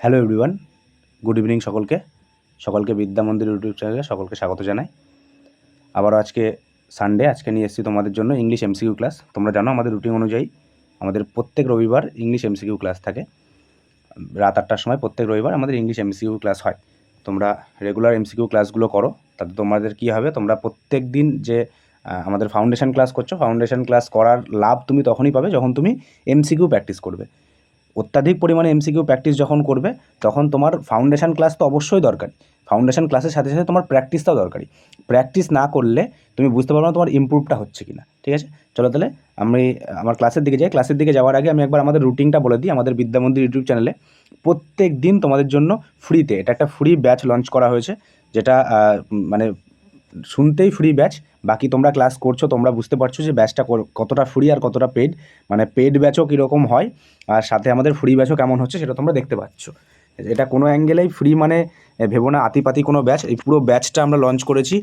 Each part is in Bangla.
হ্যালো এভরিওয়ান, গুড ইভিনিং সকলকে বিদ্যা মন্দির ইউটিউব চ্যানেলে সকলকে স্বাগত জানাই। আবারও আজকে সানডে, আজকে নিয়ে এসেছি তোমাদের জন্য ইংলিশ এমসিকিউ ক্লাস। তোমরা জানো আমাদের রুটিন অনুযায়ী আমাদের প্রত্যেক রবিবার ইংলিশ এমসিকিউ ক্লাস থাকে। রাত 8টার সময় প্রত্যেক রবিবার আমাদের ইংলিশ এমসিকিউ ক্লাস হয়। তোমরা রেগুলার এমসিকিউ ক্লাসগুলো করো, তাতে তোমাদের কী হবে, তোমরা প্রত্যেক দিন যে আমাদের ফাউন্ডেশন ক্লাস করছো, ফাউন্ডেশন ক্লাস করার লাভ তুমি তখনই পাবে যখন তুমি এমসিকিউ প্র্যাকটিস করবে। অত্যাধিক পরিমাণে এমসিকিউ প্র্যাকটিস যখন করবে তখন তোমার ফাউন্ডেশন ক্লাস তো অবশ্যই দরকারি। ফাউন্ডেশন ক্লাসের সাথে সাথে তোমার প্র্যাকটিসটাও দরকারি। প্র্যাকটিস না করলে তুমি বুঝতে পারবে না তোমার ইমপ্রুভটা হচ্ছে কি না। ঠিক আছে, চলো তাহলে আমি আমার ক্লাসের দিকে যাই। ক্লাসের দিকে যাওয়ার আগে আমি একবার আমাদের রুটিনটা বলে দিই। আমাদের বিদ্যা মন্দির ইউটিউব চ্যানেলে প্রত্যেক দিন তোমাদের জন্য ফ্রিতে এটা একটা ফ্রি ব্যাচ লঞ্চ করা হয়েছে, যেটা মানে শুনতেই ফ্রি ব্যাচ। বাকি তোমরা ক্লাস করছো, তোমরা বুঝতে পারছো যে ব্যাচটা কতটা ফ্রি আর কতটা পেড। মানে পেড ব্যাচও কীরকম হয় আর সাথে আমাদের ফ্রি ব্যাচও কেমন হচ্ছে সেটা তোমরা দেখতে পাচ্ছ। এটা কোনো অ্যাঙ্গেলেই ফ্রি মানে ভেবো না আতিপাতি কোনো ব্যাচ। এই পুরো ব্যাচটা আমরা লঞ্চ করেছি।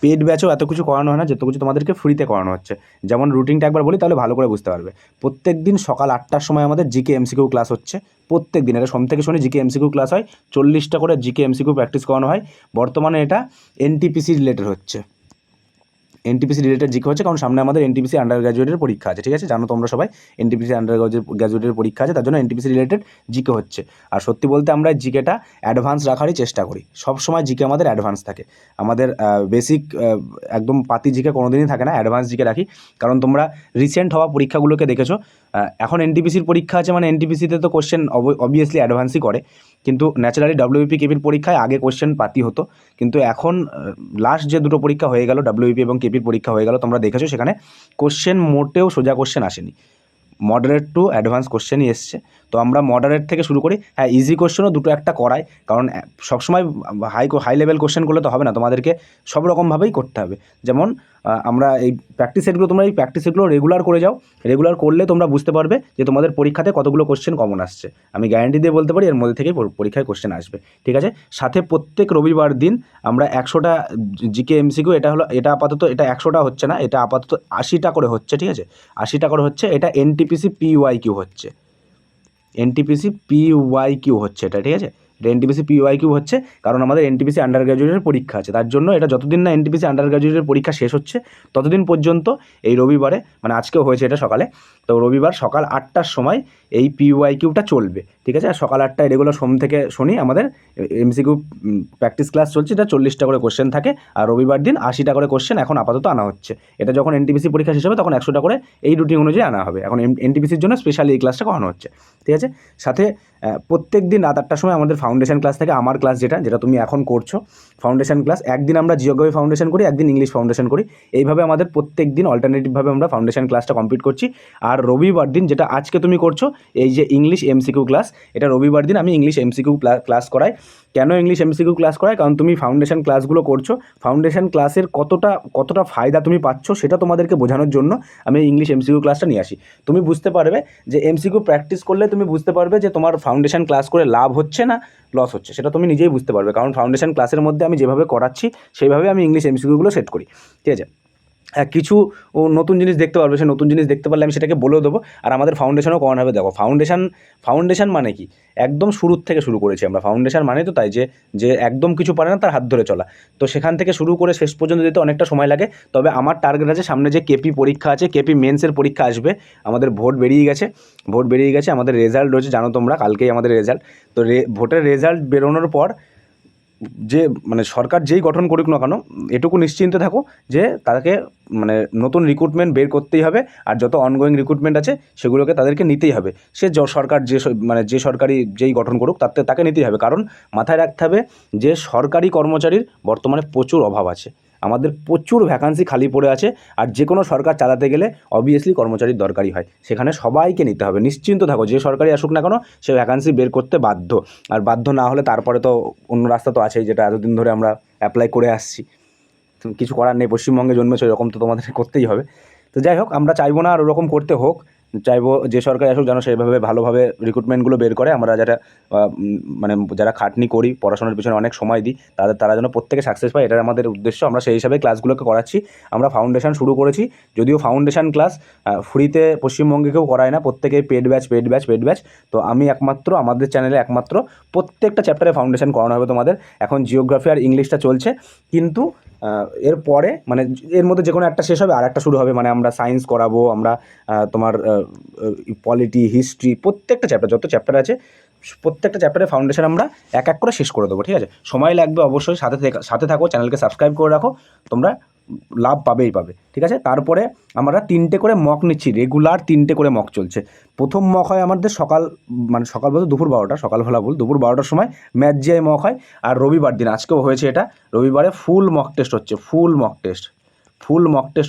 পেড ব্যাচও এত কিছু করানো হয় না, যত কিছু তোমাদেরকে ফ্রিতে করানো হচ্ছে। যেমন রুটিনটা একবার বলি তাহলে ভালো করে বুঝতে পারবে। প্রত্যেক দিন সকাল 8টার সময় আমাদের জিকে এমসিকিউ ক্লাস হচ্ছে। প্রত্যেক দিন, এটা সোম থেকে শনি জিকে এমসিকিউ ক্লাস হয়। 40টা করে জিকে এমসিকিউ প্র্যাকটিস করানো হয়। বর্তমানে এটা এনটিপিসি রিলেটেড হচ্ছে, এনটিপিসি রিলেটেড জিকে হচ্ছে, কারণ সামনে আমাদের এনটিপিসি আন্ডার গ্র্যাজুয়েটের পরীক্ষা আছে। ঠিক আছে, জানো তোমরা সবাই এনটিপিসি আন্ডার গ্র্যাজুয়েটের পরীক্ষা আছে, তার জন্য এনটিপিসি রিলেটেড জিকে হচ্ছে। আর সত্যি বলতে আমরা জিকেটা অ্যাডভান্স রাখারই চেষ্টা করি। সব সময় জিকে আমাদের অ্যাডভান্স থাকে। আমাদের বেসিক একদম পাতি জিকে কোনো দিনই থাকে না, অ্যাডভান্স জিকে রাখি। কারণ তোমরা রিসেন্ট হওয়া পরীক্ষাগুলোকে দেখেছো। এখন এনটিপিসির পরীক্ষা আছে, মানে এনটিপিসিতে তো কোশ্চেন অবভিয়াসলি অ্যাডভান্সই করে, কিন্তু ন্যাচারালি ডব্লিউবিপি কেপির পরীক্ষায় আগে কোশ্চেন পাতি হতো। কিন্তু এখন লাস্ট যে দুটো পরীক্ষা হয়ে গেল, ডব্লিউবিপি এবং কেপির পরীক্ষা হয়ে গেল, তোমরা দেখেছো সেখানে কোশ্চেন মোটেও সোজা কোশ্চেন আসেনি, মডারেট টু অ্যাডভান্স কোশ্চেনই এসছে। তো আমরা মডারেট থেকে শুরু করি। হ্যাঁ, ইজি কোশ্চেনও দুটো একটা করাই, কারণ সবসময় হাই লেভেল কোশ্চেন করলে তো হবে না, তোমাদেরকে সব রকমভাবেই করতে হবে। যেমন আমরা এই প্র্যাকটিস সেটগুলো, তোমরা এই প্র্যাকটিস সেটগুলো রেগুলার করে যাও। রেগুলার করলে তোমরা বুঝতে পারবে যে তোমাদের পরীক্ষাতে কতগুলো কোশ্চেন কমন আসছে। আমি গ্যারান্টি দিয়ে বলতে পারি এর মধ্যে থেকেই পরীক্ষায় কোশ্চেন আসবে। ঠিক আছে, সাথে প্রত্যেক রবিবার দিন আমরা 100টা জিকে এমসিকিউ, এটা আপাতত এটা 100টা হচ্ছে না, এটা আপাতত 80টা করে হচ্ছে। ঠিক আছে, 80টা করে হচ্ছে। এটা এনটিপিসি পিওয়াইকিউ হচ্ছে, এনটিপিসি পিওয়াইকিউ হচ্ছে এটা। ঠিক আছে, এটা এনটিপিসি পিওয়াইকিউ হচ্ছে, কারণ আমাদের এনটিপিসি আন্ডার গ্র্যাজুয়েটের পরীক্ষা আছে। তার জন্য এটা যতদিন না এনটিপিসি আন্ডার গ্র্যাজুয়েটের পরীক্ষা শেষ হচ্ছে ততদিন পর্যন্ত এই রবিবারে, মানে আজকেও হয়েছে এটা সকালে, তো রবিবার সকাল 8টার সময় এই পিওয়াইকিউটা চলবে। ঠিক আছে, আর সকাল 8টায় রেগুলার সোম থেকে শনি আমাদের এমসিকিউ প্র্যাকটিস ক্লাস চলছে। এটা 40টা করে কোশ্চেন থাকে, আর রবিবার দিন 80টা করে কোশ্চেন এখন আপাতত আনা হচ্ছে। এটা যখন এনটিপিসি পরীক্ষা শেষ হবে তখন 100টা করে এই রুটিন অনুযায়ী আনা হবে। এখন এনটিপিসির জন্য স্পেশালি এই ক্লাসটা করানো হচ্ছে। ঠিক আছে, সাথে প্রত্যেক দিন রাত 8টার সময় আমাদের ফাউন্ডেশন ক্লাস থাকে। আমার ক্লাস যেটা তুমি এখন করছো ফাউন্ডেশন ক্লাস, একদিন আমরা জিওগ্রাফি ফাউন্ডেশন করি, একদিন ইংলিশ ফাউন্ডেশন করি। এইভাবে আমাদের প্রত্যেক দিন অল্টারনেটিভভাবে আমরা ফাউন্ডেশন ক্লাসটা কমপ্লিট করছি। আর রবিবার দিন, যেটা আজকে তুমি করছো, এই যে ইংলিশ এমসিকিউ ক্লাস, এটা রবিবার দিন আমি ইংলিশ এমসিকিউ ক্লাস করাই। কেন ইংলিশ এমসিকিউ ক্লাস করাই? কারণ তুমি ফাউন্ডেশন ক্লাসগুলো করছো, ফাউন্ডেশন ক্লাসের কতটা ফায়দা তুমি পাচ্ছ সেটা তোমাদেরকে বোঝানোর জন্য আমি ইংলিশ এমসিকিউ ক্লাসটা নিয়ে আসি। তুমি বুঝতে পারবে যে এমসিকিউ প্র্যাকটিস করলে তুমি বুঝতে পারবে যে তোমার ফাউন্ডেশন ক্লাস করে লাভ হচ্ছে না লস হচ্ছে, সেটা তুমি নিজেই বুঝতে পারবে। কারণ ফাউন্ডেশন ক্লাসের মধ্যে আমি যেভাবে করাচ্ছি সেইভাবে আমি ইংলিশ এমসিকিউগুলো সেট করি। ঠিক আছে, কিছু নতুন জিনিস দেখতে পারবে, সে নতুন জিনিস দেখতে পারলে আমি সেটাকে বলেও দেবো। আর আমাদের ফাউন্ডেশনও করানো হবে। দেখো ফাউন্ডেশন মানে কি, একদম শুরুর থেকে শুরু করেছি আমরা। ফাউন্ডেশন মানে তো তাই যে একদম কিছু পারে না তার হাত ধরে চলা। তো সেখান থেকে শুরু করে শেষ পর্যন্ত যেতে অনেকটা সময় লাগে। তবে আমার টার্গেট আছে, সামনে যে কেপি পরীক্ষা আছে, কেপি মেন্সের পরীক্ষা আসবে, আমাদের ভোট বেরিয়ে গেছে, আমাদের রেজাল্ট রয়েছে, জানো তোমরা কালকেই আমাদের রেজাল্ট। তো ভোটের রেজাল্ট বেরোনোর পর যে মানে সরকার যেই গঠন করুক না কেন, এটুকু নিশ্চিন্তে থাকো যে তাদেরকে মানে নতুন রিক্রুটমেন্ট বের করতেই হবে। আর যত অনগোয়িং রিক্রুটমেন্ট আছে সেগুলোকে তাদেরকে নিতেই হবে। সে সরকার যে সরকারি যেই গঠন করুক তাকে নিতেই হবে। কারণ মাথায় রাখতে হবে যে সরকারি কর্মচারীর বর্তমানে প্রচুর অভাব আছে, আমাদের প্রচুর ভ্যাকান্সি খালি পড়ে আছে। আর যে কোনো সরকার চালাতে গেলে অবভিয়াসলি কর্মচারীর দরকারই হয়, সেখানে সবাইকে নিতে হবে। নিশ্চিন্ত থাকো, যে সরকারি আসুক না কেন সে ভ্যাকান্সি বের করতে বাধ্য। আর বাধ্য না হলে তারপরে তো অন্য রাস্তা তো আছেই, যেটা এতদিন ধরে আমরা অ্যাপ্লাই করে আসছি। কিছু করার নেই, পশ্চিমবঙ্গে জন্মেছে, এরকম তো তোমাদের করতেই হবে। তো যাই হোক, আমরা চাইবো না আর ওরকম করতে হোক, চাইবো যে সরকার আসুক যেন সেইভাবে ভালোভাবে রিক্রুটমেন্টগুলো বের করে। আমরা যারা মানে যারা খাটনি করি, পড়াশোনার পিছনে অনেক সময় দিই, তারা যেন প্রত্যেকে সাকসেস পায়, এটাই আমাদের উদ্দেশ্য। আমরা সেই হিসাবে ক্লাসগুলোকে করাচ্ছি। আমরা ফাউন্ডেশন শুরু করেছি, যদিও ফাউন্ডেশন ক্লাস ফ্রিতে পশ্চিমবঙ্গে কেউ করায় না, প্রত্যেকে পেড ব্যাচ। তো আমি একমাত্র আমাদের চ্যানেলে একমাত্র প্রত্যেকটা চ্যাপ্টারে ফাউন্ডেশন করানো হবে তোমাদের। এখন জিওগ্রাফি আর ইংলিশটা চলছে, কিন্তু এরপরে মানে এর মধ্যে যে কোনো একটা শেষ হবে আর একটা শুরু হবে। মানে আমরা সায়েন্স করাবো, আমরা তোমার পলিটি, হিস্ট্রি, প্রত্যেকটা চ্যাপ্টার, যত চ্যাপ্টার আছে প্রত্যেকটা চ্যাপ্টারে ফাউন্ডেশন আমরা এক এক করে শেষ করে দেবো, ঠিক আছে? সময় লাগবে অবশ্যই, সাথে থাকো, চ্যানেলকে সাবস্ক্রাইব করে রাখো, তোমরা লাভ পাবে, ঠিক আছে? তারপরে আমরা 3টে করে মক নিচ্ছি, রেগুলার 3টে করে মক চলছে। প্রথম মক হয় আমাদের সকাল বলতে দুপুর 12টা, সকালবেলা ভুল, দুপুর 12টার সময় ম্যাথ জিআই মক হয়। আর রবিবার দিন, আজকেও হয়েছে এটা, রবিবারে ফুল মক টেস্ট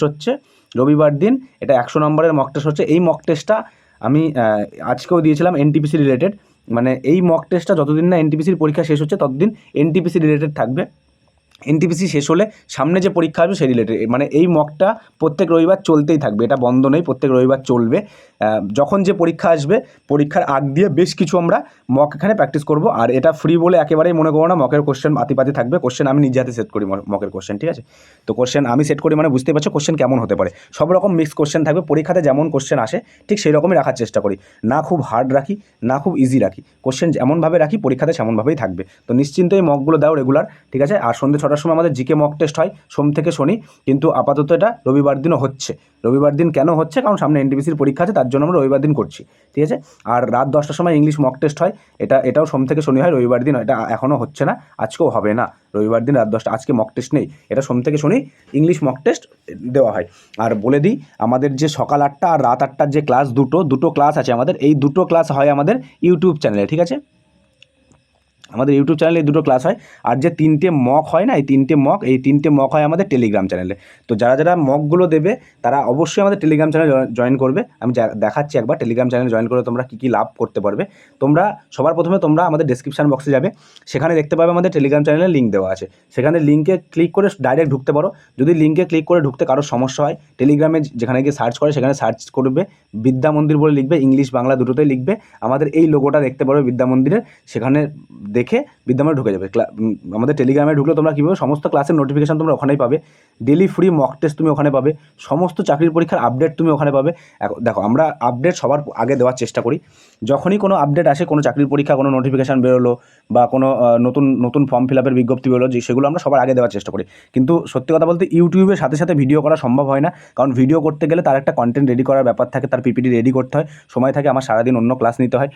হচ্ছে রবিবার দিন। এটা 100 নম্বরের মক টেস্ট হচ্ছে। এই মক টেস্টটা আমি আজকেও দিয়েছিলাম, এনটিপিসি রিলেটেড। মানে এই মক টেস্টটা যতদিন না এনটিপিসির পরীক্ষা শেষ হচ্ছে ততদিন এনটিপিসি রিলেটেড থাকবে। এনটিপিসি শেষ হলে সামনে যে পরীক্ষা আসবে সেই রিলেটেড, মানে এই মকটা প্রত্যেক রবিবার চলতেই থাকবে, এটা বন্ধ নেই, প্রত্যেক রবিবার চলবে। যখন যে পরীক্ষা আসবে পরীক্ষার আগ দিয়ে বেশ কিছু আমরা মক এখানে প্র্যাকটিস করব। আর এটা ফ্রি বলে একেবারেই মনে করো না, মকের কোশ্চেন আতিপাতি থাকবে। কোশ্চেন আমি নিজে হাতে সেট করি, মকের কোশ্চেন, ঠিক আছে? তো কোশ্চেন আমি সেট করি, মানে বুঝতে পারছো কোশ্চেন কেমন হতে পারে। সব রকম মিক্স কোশ্চেন থাকবে, পরীক্ষাতে যেমন কোশ্চেন আসে ঠিক সেই রকমই রাখার চেষ্টা করি, না খুব হার্ড রাখি না খুব ইজি রাখি। কোশ্চেন যেমনভাবে রাখি পরীক্ষাতে সেমনভাবেই থাকবে। তো নিশ্চিন্ত এই মকগুলো দাও রেগুলার, ঠিক আছে? আর সন্ধ্যে 6টার সময় আমাদের জিকে মক টেস্ট হয় সোম থেকে শনি, কিন্তু আপাতত এটা রবিবার দিনও হচ্ছে। রবিবার দিন কেন হচ্ছে? কারণ সামনে এনটিপিসির পরীক্ষা আছে, তার জন্য আমরা রবিবার দিন করছি, ঠিক আছে? আর রাত 10টার সময় ইংলিশ মক টেস্ট হয়, এটাও সোম থেকে শনি হয়, রবিবার দিন এটা এখনও হচ্ছে না, আজকেও হবে না। রবিবার দিন রাত 10টা, আজকে মক টেস্ট নেই, এটা সোম থেকে শনি ইংলিশ মক টেস্ট দেওয়া হয়। আর বলে দিই, আমাদের যে সকাল 8টা আর রাত 8টার যে ক্লাস, দুটো ক্লাস আছে আমাদের, এই দুটো ক্লাস হয় আমাদের ইউটিউব চ্যানেলে, ঠিক আছে? আমাদের ইউটিউব চ্যানেলে এই দুটো ক্লাস হয়। আর যে 3টে মক হয় না, এই 3টে মক হয় আমাদের টেলিগ্রাম চ্যানেলে। তো যারা মকগুলো দেবে তারা অবশ্যই আমাদের টেলিগ্রাম চ্যানেল জয়েন করবে। আমি দেখাচ্ছি একবার, টেলিগ্রাম চ্যানেল জয়েন করে তোমরা কী লাভ করতে পারবে। তোমরা সবার প্রথমে তোমরা আমাদের ডেসক্রিপশন বক্সে যাবে, সেখানে দেখতে পাবে আমাদের টেলিগ্রাম চ্যানেলের লিঙ্ক দেওয়া আছে। সেখানে লিঙ্কে ক্লিক করে ডাইরেক্ট ঢুকতে পারো। যদি লিঙ্কে ক্লিক করে ঢুকতে কারোর সমস্যা হয়, টেলিগ্রামে যেখানে গিয়ে সার্চ করে সেখানে সার্চ করবে বিদ্যা মন্দির বলে লিখবে, ইংলিশ বাংলা দুটোতেই লিখবে। আমাদের এই লোগোটা দেখতে পারবে বিদ্যা মন্দিরের, সেখানে দেখে বিদ্যামন্দিরে ঢুকে যাবে। আমাদের টেলিগ্রামে ঢুকলে তোমরা কীভাবে সমস্ত ক্লাসের নোটিফিকেশান তোমরা ওখানেই পাবে, ডেলি ফ্রি মক টেস্ট তুমি ওখানে পাবে, সমস্ত চাকরির পরীক্ষার আপডেট তুমি ওখানে পাবে। দেখো, আমরা আপডেট সবার আগে দেওয়ার চেষ্টা করি। যখনই কোনো আপডেট আসে, কোনো চাকরির পরীক্ষা, কোনো নোটিফিকেশান বেরোলো বা কোনো নতুন ফর্ম ফিল আপের বিজ্ঞপ্তি বেরোলো, সেগুলো আমরা সবার আগে দেওয়ার চেষ্টা করি। কিন্তু সত্যি কথা বলতে ইউটিউবের সাথে ভিডিও করা সম্ভব হয় না, কারণ ভিডিও করতে গেলে তার একটা কন্টেন্ট রেডি করার ব্যাপার থাকে, তার পিপিটি রেডি করতে হয়, সময় থাকে। আমার সারাদিন অন্য ক্লাস নিতে হয়,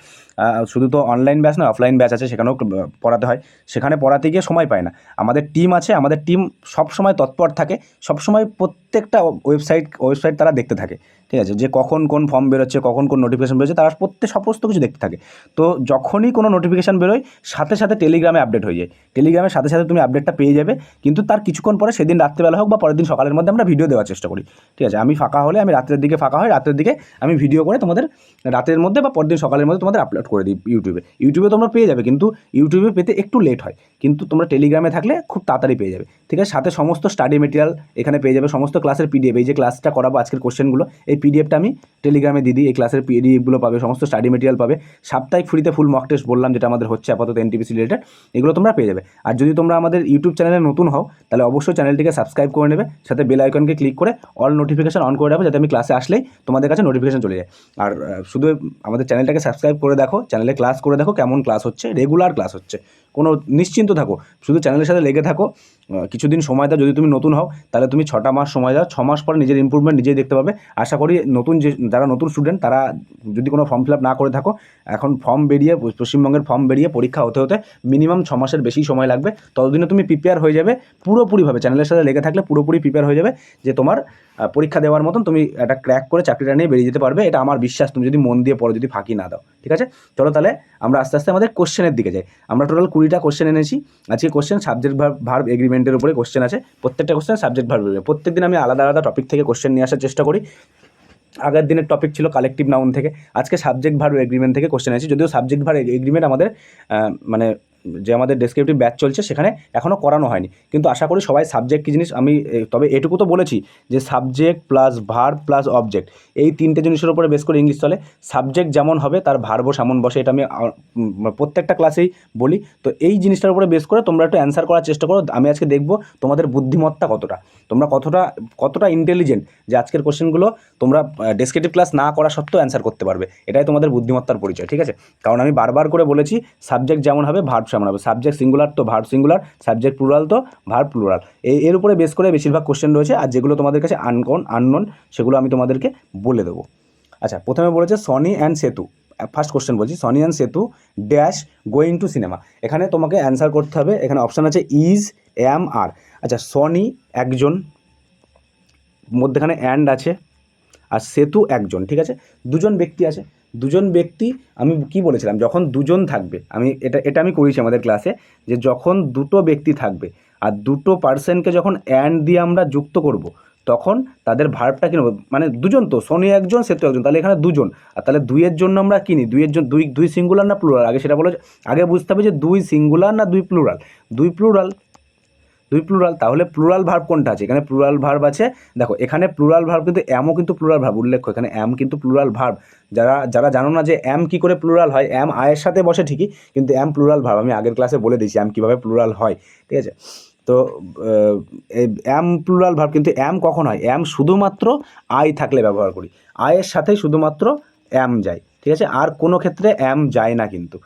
শুধু তো অনলাইন ব্যাচ না, অফলাইন ব্যাচ আছে, সেখানেও পড়াতে হয়, সেখানে পড়াতে গিয়ে সময় পায় না। আমাদের টিম আছে, আমাদের টিম সবসময় তৎপর থাকে, সবসময় প্রত্যেকটা ওয়েবসাইট তারা দেখতে থাকে, ঠিক আছে? যে কখন কোন ফর্ম বেরোচ্ছে, কখন কোন নোটিফিকেশান বেরোচ্ছে, তারা সমস্ত কিছু দেখতে থাকে। তো যখনই কোনো নোটিফিকেশান বেরোয় সাথে টেলিগ্রামে আপডেট হয়ে যায়, টেলিগ্রামের সাথে তুমি আপডেটটা পেয়ে যাবে। কিন্তু তার কিছুক্ষণ পরে, সেদিন রাত্রেবেলা হোক বা পরের দিন সকালের মধ্যে আমরা ভিডিও দেওয়ার চেষ্টা করি, ঠিক আছে? আমি ফাঁকা হলে, আমি রাত্রের দিকে ফাঁকা হয়, রাত্রের দিকে আমি ভিডিও করে তোমাদের রাতের মধ্যে বা পরের দিন সকালের মধ্যে তোমাদের আপলোড করে দিই ইউটিউবে তোমরা পেয়ে যাবে। কিন্তু ইউটিউবে পেতে একটু লেট হয়, কিন্তু তোমরা টেলিগ্রামে থাকলে খুব তাড়াতাড়ি পেয়ে যাবে, ঠিক আছে? সাথে সমস্ত স্টাডি মেটেরিয়াল এখানে পেয়ে যাবে, সমস্ত ক্লাসের পিডিএফ। এই যে ক্লাসটা করাবো আজকের কোশ্চেনগুলো, এই পিডিএফটা আমি টেলিগ্রামে দিই, এই ক্লাসের পিডিএফগুলো পাবে, সমস্ত স্টাডি মেটেরিয়াল পাবে। সাপ্তাহিক ফ্রিতে ফুল মক টেস্ট বললাম, যেটা আমাদের হচ্ছে আপাতত এনটিপিসি রিলেটেড, এগুলো তোমরা পেয়ে যাবে। আর যদি তোমরা আমাদের ইউটিউব চ্যানেলে নতুন হও, তাহলে অবশ্যই চ্যানেলটিকে সাবস্ক্রাইব করে নেবে, সাথে বেল আইকনকে ক্লিক করে অল নোটিফিকেশন অন করে রাখবে, যাতে আমি ক্লাসে আসলেই তোমাদের কাছে নোটিফিকেশন চলে যায়। আর শুধু আমাদের চ্যানেলটাকে সাবস্ক্রাইব করে দেখো, চ্যানেলে ক্লাস করে দেখো কেমন ক্লাস হচ্ছে, রেগুলার ক্লাস হচ্ছে, কোনো নিশ্চিন্ত থাকো, শুধু চ্যানেলের সাথে লেগে থাকো। কিছুদিন সময় দাও, যদি তুমি নতুন হও তাহলে তুমি 6টা মাস সময় দাও, 6 মাস পরে নিজের ইমপ্রুভমেন্ট নিজেই দেখতে পাবে। আশা করি যারা নতুন স্টুডেন্ট, তারা যদি কোনো ফর্ম ফিল আপ না করে থাকো, এখন পশ্চিমবঙ্গের ফর্ম বেরিয়ে পরীক্ষা হতে মিনিমাম 6 মাসের বেশি সময় লাগবে। ততদিনে তুমি প্রিপেয়ার হয়ে যাবে পুরোপুরিভাবে, চ্যানেলের সাথে লেগে থাকলে পুরোপুরি প্রিপেয়ার হয়ে যাবে, যে তোমার পরীক্ষা দেওয়ার মতন তুমি একটা ক্র্যাক করে চাকরিটা নিয়ে বেরিয়ে যেতে পারবে। এটা আমার বিশ্বাস, তুমি যদি মন দিয়ে পড়ো, যদি ফাঁকি না দাও, ঠিক আছে? চলো তাহলে আমরা আস্তে আস্তে আমাদের কোশ্চেনের দিকে যাই। আমরা টোটাল 20টা কোশ্চেন এনেছি আজকে। কোশ্চেন সাবজেক্ট ভার্ব এগ্রিমেন্টের উপরে কোশ্চেন আছে, প্রত্যেকটা কোশ্চেন সাবজেক্ট ভার্ব। প্রত্যেকদিন আমি আলাদা টপিক থেকে কোশ্চেন নিয়ে আসার চেষ্টা করি। আগের দিনের টপিক ছিল কালেকটিভ নাউন থেকে, আজকে সাবজেক্ট ভার্ব এগ্রিমেন্ট থেকে কোশ্চেন আছে। যদিও সাবজেক্ট ভার্ব এগ্রিমেন্ট আমাদের মানে যে আমাদের ডেসক্রিপটিভ ব্যাচ চলছে সেখানে এখনও করানো হয়নি, কিন্তু আশা করি সবাই সাবজেক্ট কী জিনিস আমি তবে এটুকু তো বলেছি যে subject plus verb plus object এই তিনটে জিনিসের উপরে বেস করে ইংলিশ চলে। সাবজেক্ট যেমন হবে তার ভার্বও সেমন বসে, এটা আমি প্রত্যেকটা ক্লাসেই বলি। তো এই জিনিসটার উপরে বেস করে তোমরা একটু অ্যান্সার করার চেষ্টা করো। আমি আজকে দেখবো তোমাদের বুদ্ধিমত্তা কতটা, তোমরা কতটা ইন্টেলিজেন্ট যে আজকের কোশ্চেনগুলো তোমরা ডেসক্রিপটিভ ক্লাস না করা সত্ত্বেও অ্যান্সার করতে পারবে। এটাই তোমাদের বুদ্ধিমত্তার পরিচয়, ঠিক আছে? কারণ আমি বারবার করে বলেছি সাবজেক্ট যেমন হবে ভার্ব সেমন হবে। সাবজেক্ট সিঙ্গুলার তো ভার্ব সিঙ্গুলার, সাবজেক্ট প্লুরাল তো ভার্ব প্লুরাল। এর উপরে বেস করে বেশিরভাগ কোশ্চেন রয়েছে, আর যেগুলো তোমাদের কাছে আননোন সেগুলো আমি তোমাদেরকে বলে দেবো। আচ্ছা, প্রথমে বলেছে সনি অ্যান্ড সেতু। ফার্স্ট কোশ্চেন বলছি, সনি অ্যান্ড সেতু ড্যাশ গোয়িং টু সিনেমা। এখানে তোমাকে অ্যান্সার করতে হবে, এখানে অপশান আছে ইজ, অ্যাম, আর। আচ্ছা, সনি একজন, মধ্যেখানে অ্যান্ড আছে, আর সেতু একজন, ঠিক আছে? দুজন ব্যক্তি আছে, দুজন ব্যক্তি। আমি কি বলেছিলাম, যখন দুজন থাকবে, আমি এটা আমি করেছি আমাদের ক্লাসে, যে যখন দুটো ব্যক্তি থাকবে আর দুটো পার্সনকে যখন অ্যান্ড দিয়ে আমরা যুক্ত করব, তখন তাদের ভার্বটা কী নেব, মানে দুজন তো, সনি একজন সেতু একজন, তাহলে এখানে দুজন। আর তাহলে দুইয়ের জন্য আমরা কী নিই, দুই সিঙ্গুলার না প্লুরাল, আগে সেটা বলে আগে বুঝতে হবে যে দুই সিঙ্গুলার না দুই প্লুরাল। দুই প্লুরাল, তাহলে প্লুরাল ভার্ব কোনটা আছে? এখানে প্লুরাল ভার্ব আছে, দেখো এখানে প্লুরাল ভার্ব কিন্তু অ্যামও কিন্তু প্লুরাল ভার্ব উল্লেখ্য, এখানে অ্যাম কিন্তু প্লুরাল ভার্ব। যারা জানো না যে অ্যাম কী করে প্লুরাল হয়, অ্যাম আয়ের সাথে বসে ঠিকই, কিন্তু অ্যাম প্লুরাল ভার্ব, আমি আগের ক্লাসে বলে দিয়েছি অ্যাম কীভাবে প্লুরাল হয়, ঠিক আছে? তো অ্যাম প্লুরাল ভার্ব, কিন্তু অ্যাম কখন হয়? অ্যাম শুধুমাত্র আই থাকলে ব্যবহার করি, আয়ের সাথেই শুধুমাত্র অ্যাম যায়, ঠিক আছে? আর কোনো ক্ষেত্রে অ্যাম যায় না কিন্তু।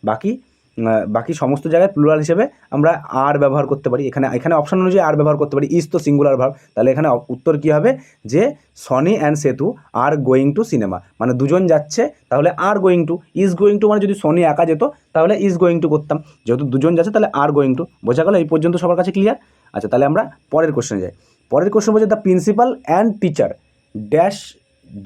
বাকি সমস্ত জায়গায় প্লুরাল হিসেবে আমরা আর ব্যবহার করতে পারি। এখানে অপশন অনুযায়ী আর ব্যবহার করতে পারি। ইজ তো সিঙ্গুলার ভার্ব, তাহলে এখানে উত্তর কী হবে, যে সনি অ্যান্ড সেতু আর গোয়িং টু সিনেমা, মানে দুজন যাচ্ছে, তাহলে are going to. Is going to মানে যদি সনি একা যেত তাহলে ইজ গোয়িং টু করতাম, যেহেতু দুজন যাচ্ছে তাহলে আর গোয়িং টু। বোঝা গেল এই পর্যন্ত সবার কাছে ক্লিয়ার? আচ্ছা, তাহলে আমরা পরের কোশ্চেনে যাই। পরের কোশ্চেন বলছে the principal and teacher dash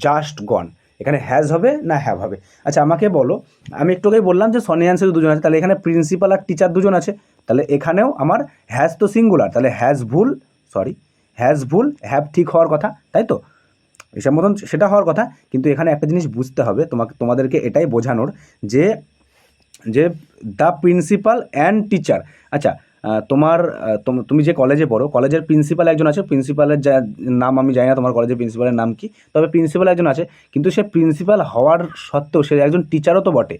just gone. এখানে হ্যাজ হবে না হ্যাভ হবে? আচ্ছা, আমাকে বলো, আমি একটু আগেই বললাম যে সনি অ্যান্ড সেতু দুজন আছে, তাহলে এখানে প্রিন্সিপাল আর টিচার দুজন আছে, তাহলে এখানেও আমার হ্যাজ তো সিঙ্গুলার, তাহলে হ্যাজ ভুল, হ্যাভ ঠিক হওয়ার কথা, তাই তো? এসব মতন সেটা হওয়ার কথা, কিন্তু এখানে একটা জিনিস বুঝতে হবে, তোমাদেরকে এটাই বোঝানোর যে দ্য প্রিন্সিপাল অ্যান্ড টিচার। আচ্ছা, তুমি যে কলেজে পড়ো, কলেজের প্রিন্সিপাল একজন আছে, প্রিন্সিপালের নাম আমি জানি না তোমার কলেজের প্রিন্সিপালের নাম কি, তবে প্রিন্সিপাল একজন আছে, কিন্তু সে প্রিন্সিপাল হওয়ার সত্ত্বেও সে একজন টিচারও তো বটে,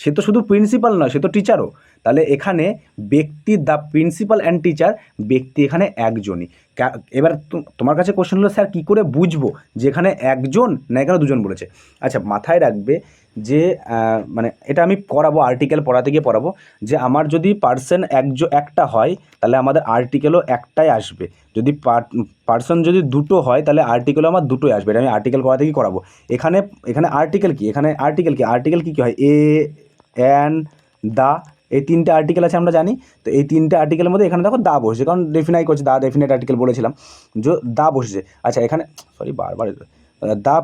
সে তো শুধু প্রিন্সিপাল নয়, সে তো টিচারও। তাহলে এখানে ব্যক্তি, দ্য প্রিন্সিপাল অ্যান্ড টিচার, ব্যক্তি এখানে একজনই। এবার তোমার কাছে কোশ্চেন হলো, স্যার কী করে বুঝবো যে এখানে একজন না এখানে দুজন বলেছে? আচ্ছা, মাথায় রাখবে যে মানে এটা আমি করাবো, আর্টিকেল পড়াতে গিয়ে পড়াবো, যে আমার যদি পার্সন একটা হয় তাহলে আমাদের আর্টিকেলও একটাই আসবে, যদি পার্সন যদি দুটো হয় তাহলে আর্টিকেলও আমার দুটোই আসবে। এটা আমি আর্টিকেল পড়াতে গিয়ে করাবো। এখানে আর্টিকেল কি, আর্টিকেল কি হয়? এ, অ্যান, দা, এই তিনটে আর্টিকেল আছে আমরা জানি। তো এই তিনটে আর্টিকেলের মধ্যে এখানে দেখো দা বসেছে, কারণ ডেফিনাই করছে, দা ডেফিনেট আর্টিকেল বলেছিলাম, দা বসেছে। আচ্ছা, এখানে বারবার দ্য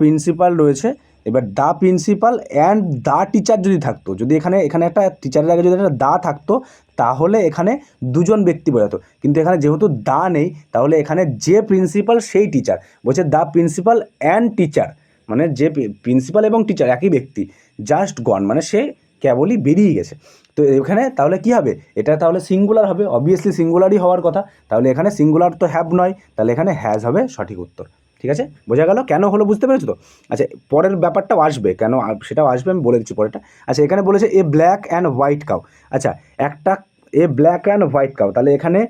প্রিন্সিপাল রয়েছে। এবার the principal and the teacher যদি থাকতো, যদি এখানে একটা টিচারের আগে যদি একটা দা থাকতো, তাহলে এখানে দুজন ব্যক্তি বোঝাতো, কিন্তু এখানে যেহেতু দা নেই, তাহলে এখানে যে প্রিন্সিপাল সেই টিচার। বলছে দ্য প্রিন্সিপাল অ্যান্ড টিচার, মানে যে প্রিন্সিপাল এবং টিচার একই ব্যক্তি, জাস্ট গন মানে সে কেবলই বেরিয়ে গেছে। তো এখানে তাহলে কি হবে, এটা তাহলে সিঙ্গুলার হবে, অবভিয়াসলি সিঙ্গুলারই হওয়ার কথা, তাহলে এখানে সিঙ্গুলার তো হ্যাভ নয়, তাহলে এখানে হ্যাজ হবে সঠিক উত্তর। ঠিক আছে, বোঝা গেল কেন হলো, বুঝতে পেরেছো তো? আচ্ছা, পরের ব্যাপারটাও আসবে, কেন সেটাও আসবে, আমি বলে দিচ্ছি পরেরটা। আচ্ছা, এখানে বলেছে এ ব্ল্যাক অ্যান্ড হোয়াইট কাউ। আচ্ছা, একটা এ ব্ল্যাক অ্যান্ড হোয়াইট কাউ, তাহলে এখানে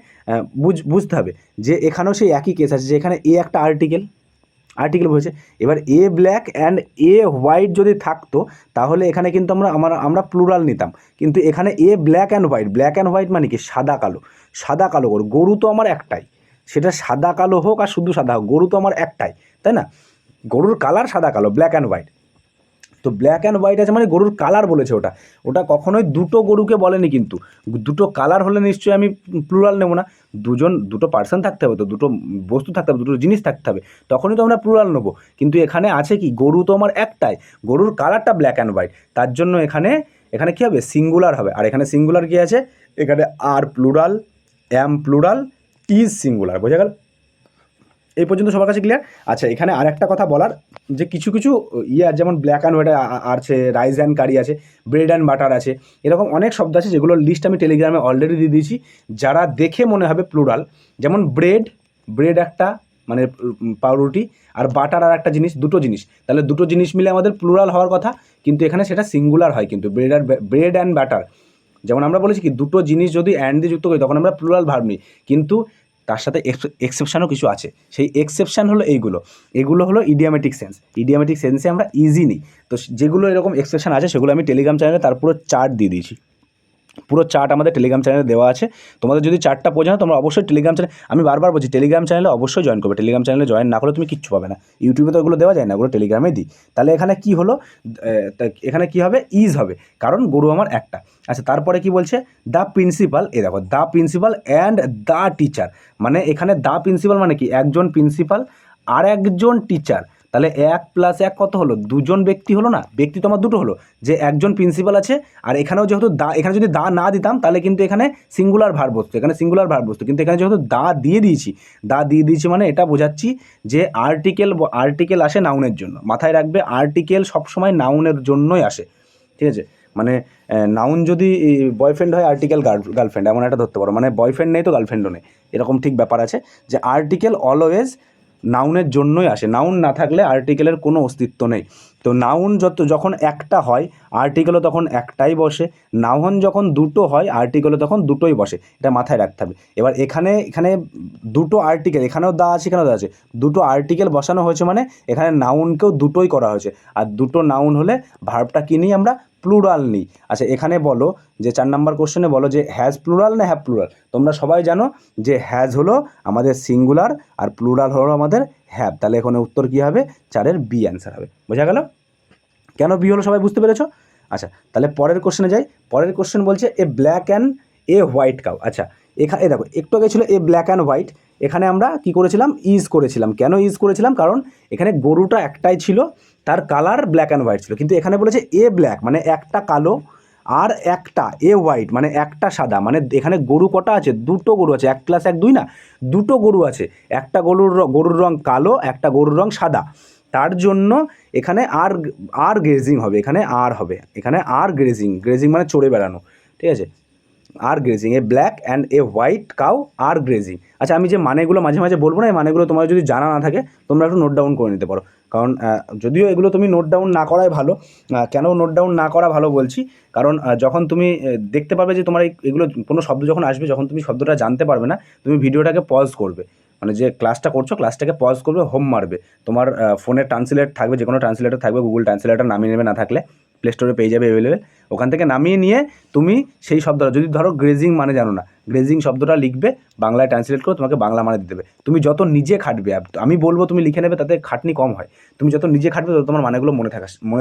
বুঝতে হবে যে এখানেও সেই একই কেস আছে, যে এখানে এ একটা আর্টিকেল হয়েছে। এবার এ ব্ল্যাক অ্যান্ড এ হোয়াইট যদি থাকতো, তাহলে এখানে কিন্তু আমরা প্লুরাল নিতাম, কিন্তু এখানে এ ব্ল্যাক অ্যান্ড হোয়াইট মানে কি, সাদা কালো গরু তো আমার একটাই, সেটা সাদা কালো হোক আর শুধু সাদা হোক, গরু তো আমার একটাই, তাই না? গরুর কালার সাদা কালো, ব্ল্যাক অ্যান্ড হোয়াইট। তো ব্ল্যাক অ্যান্ড হোয়াইট আছে মানে গরুর কালার বলেছে, ওটা কখনোই দুটো গরুকে বলেনি, কিন্তু দুটো কালার হলে নিশ্চয়ই আমি প্লুরাল নেব না, দুটো পার্সন থাকতে হবে, তো দুটো বস্তু থাকতে হবে, দুটো জিনিস থাকতে হবে, তখনই তো আমরা প্লুরাল নেবো। কিন্তু এখানে আছে কি, গরু তো আমার একটাই, গরুর কালারটা ব্ল্যাক অ্যান্ড হোয়াইট, তার জন্য এখানে কী হবে, সিঙ্গুলার হবে। আর এখানে সিঙ্গুলার কী আছে, এখানে আর plural, am plural, is singular, বোঝা গেল? এই পর্যন্ত সবার কাছে ক্লিয়ার? আচ্ছা, এখানে আরেকটা কথা বলার, যে কিছু কিছু ইয়ে যেমন ব্ল্যাক অ্যান্ড হোয়াইট আছে, রাইস অ্যান্ড কারি আছে, ব্রেড অ্যান্ড বাটার আছে, এরকম অনেক শব্দ আছে যেগুলোর লিস্ট আমি টেলিগ্রামে অলরেডি দিয়ে দিয়েছি। যারা দেখে মনে হবে প্লুরাল, যেমন ব্রেড একটা মানে পাউরুটি, আর বাটার আর একটা জিনিস, দুটো জিনিস, তাহলে দুটো জিনিস মিলে আমাদের প্লুরাল হওয়ার কথা, কিন্তু এখানে সেটা সিঙ্গুলার হয়। কিন্তু ব্রেড অ্যান্ড বাটার, যেমন আমরা বলেছি কি দুটো জিনিস যদি অ্যান্ড দিয়ে যুক্ত করি তখন আমরা প্লুরাল ভার্ব নিই, কিন্তু তার সাথে এক্সেপশানও কিছু আছে। সেই এক্সেপশান হলো এগুলো হলো ইডিয়ামেটিক সেন্সে আমরা ইজি নিই। তো যেগুলো এরকম এক্সেপশান আছে সেগুলো আমি টেলিগ্রাম চ্যানেলে তার পুরো চার্ট দিয়ে দিয়েছি। পুরো চার্ট আমাদের টেলিগ্রাম চ্যানেলে দেওয়া আছে। তোমাদের যদি চার্টটা প্রয়োজন হয় তোমরা অবশ্যই টেলিগ্রাম চ্যানেল, আমি বারবার বলছি টেলিগ্রাম চ্যানেলে অবশ্যই জয়েন করবে। টেলিগ্রাম চ্যানেলে জয়েন না করলে তুমি কিচ্ছু পাবে না। ইউটিউবে তো ওগুলো দেওয়া যায় না, ওগুলো টেলিগ্রামে দিই। তাহলে এখানে কি হলো, এখানে কি হবে, ইজ হবে, কারণ গরু আমার একটা। আচ্ছা, তারপরে কি বলছে, দ্য প্রিন্সিপাল, এ দেখো the principal and the teacher, মানে এখানে দ্য প্রিন্সিপাল মানে কি একজন প্রিন্সিপাল আর একজন টিচার। তাহলে 1 + 1 কত হলো, দুজন ব্যক্তি হলো না, ব্যক্তি তোমার দুটো হলো, যে একজন প্রিন্সিপাল আছে, আর এখানেও যেহেতু দা, এখানে যদি দা না দিতাম তাহলে কিন্তু এখানে সিঙ্গুলার ভার্ব বসতো, এখানে সিঙ্গুলার ভার্ব বসতো, কিন্তু এখানে যেহেতু দা দিয়ে দিয়েছি মানে এটা বোঝাচ্ছি যে আর্টিকেল আসে নাউনের জন্য। মাথায় রাখবে, আর্টিকেল সবসময় নাউনের জন্যই আসে, ঠিক আছে? মানে নাউন যদি বয়ফ্রেন্ড হয়, আর্টিকেল গার্লফ্রেন্ড, এমন একটা ধরতে পারো, মানে বয়ফ্রেন্ড নেই তো গার্লফ্রেন্ডও নেই, এরকম ঠিক ব্যাপার আছে, যে আর্টিকেল অলওয়েজ নাউনের জন্যই আসে। নাউন না থাকলে আর্টিকেলের কোনো অস্তিত্ব নেই। তো নাউন যখন একটা হয়, আর্টিকেলও তখন একটাই বসে। নাউন যখন দুটো হয়, আর্টিকেলও তখন দুটোই বসে। এটা মাথায় রাখতে হবে। এবার এখানে দুটো আর্টিকেল, এখানেও দা আছে, এখানেও দা আছে, দুটো আর্টিকেল বসানো হয়েছে, মানে এখানে নাউনকেও দুটোই করা হয়েছে। আর দুটো নাউন হলে ভার্বটা কী নিই আমরা, প্লুরাল নিই। আচ্ছা, এখানে বলো যে 4 নম্বর কোশ্চেনে বলো যে হ্যাজ প্লুরাল না হ্যাভ প্লুরাল। তোমরা সবাই জানো যে হ্যাজ হলো আমাদের সিঙ্গুলার আর প্লুরাল হলো আমাদের হ্যাভ। তাহলে এখানে উত্তর কী হবে, 4-এর বি অ্যান্সার হবে। বোঝা গেল কেন বি হলো, সবাই বুঝতে পেরেছো? আচ্ছা, তাহলে পরের কোশ্চেনে যাই। পরের কোশ্চেন বলছে a black and a white cow. আচ্ছা, এখানে দেখো একটু আগে ছিল এ ব্ল্যাক অ্যান্ড হোয়াইট, এখানে আমরা কি করেছিলাম, ইজ করেছিলাম। কেন ইজ করেছিলাম, কারণ এখানে গরুটা একটাই ছিল, তার কালার ব্ল্যাক অ্যান্ড হোয়াইট ছিল, কিন্তু এখানে বলেছে এ ব্ল্যাক মানে একটা কালো, আর একটা এ হোয়াইট মানে একটা সাদা। মানে এখানে গরু কটা আছে, দুটো গরু আছে, 1 + 1 2 না, দুটো গরু আছে, একটা গরুর রং কালো, একটা গরুর রং সাদা। তার জন্য এখানে আর গ্রেজিং হবে, এখানে আর গ্রেজিং মানে চড়ে বেড়ানো, ঠিক আছে? আর grazing, a black and a white cow আর গ্রেজিং। আচ্ছা, আমি যে মানেগুলো মাঝে মাঝে বলবো না, এই মানেগুলো তোমার যদি জানা না থাকে তোমরা একটু নোট ডাউন করে নিতে পারো, কারণ যদিও এগুলো তুমি নোট ডাউন না করাই ভালো। কেন নোট ডাউন না করা ভালো বলছি, কারণ যখন তুমি দেখতে পারবে যে তোমার এগুলো কোনো শব্দ যখন আসবে, যখন তুমি শব্দটা জানতে পারবে না, তুমি ভিডিওটাকে পজ করবে, মানে যে ক্লাসটা করছো ক্লাসটাকে পজ করবে, হোম মারবে। তোমার ফোনে ট্রান্সলেট থাকবে, যে কোনো ট্রান্সলেটার থাকবে, গুগল ট্রান্সলেটার নামিয়ে নেবে, না থাকলে প্লে স্টোরে পেয়ে যাবে অ্যাভেলেবেল, ওখান থেকে নামিয়ে নিয়ে তুমি সেই শব্দটা, যদি ধরো গ্রেজিং মানে জানো না, গ্রেজিং শব্দটা লিখবে, বাংলায় ট্রান্সলেট করে তোমাকে বাংলা মানে দিয়ে দেবে। তুমি যত নিজে খাটবে, আমি বলবো তুমি লিখে নেবে, তাতে খাটনি কম হয়। তুমি যত নিজে খাটবে তত তোমার মানেগুলো মনে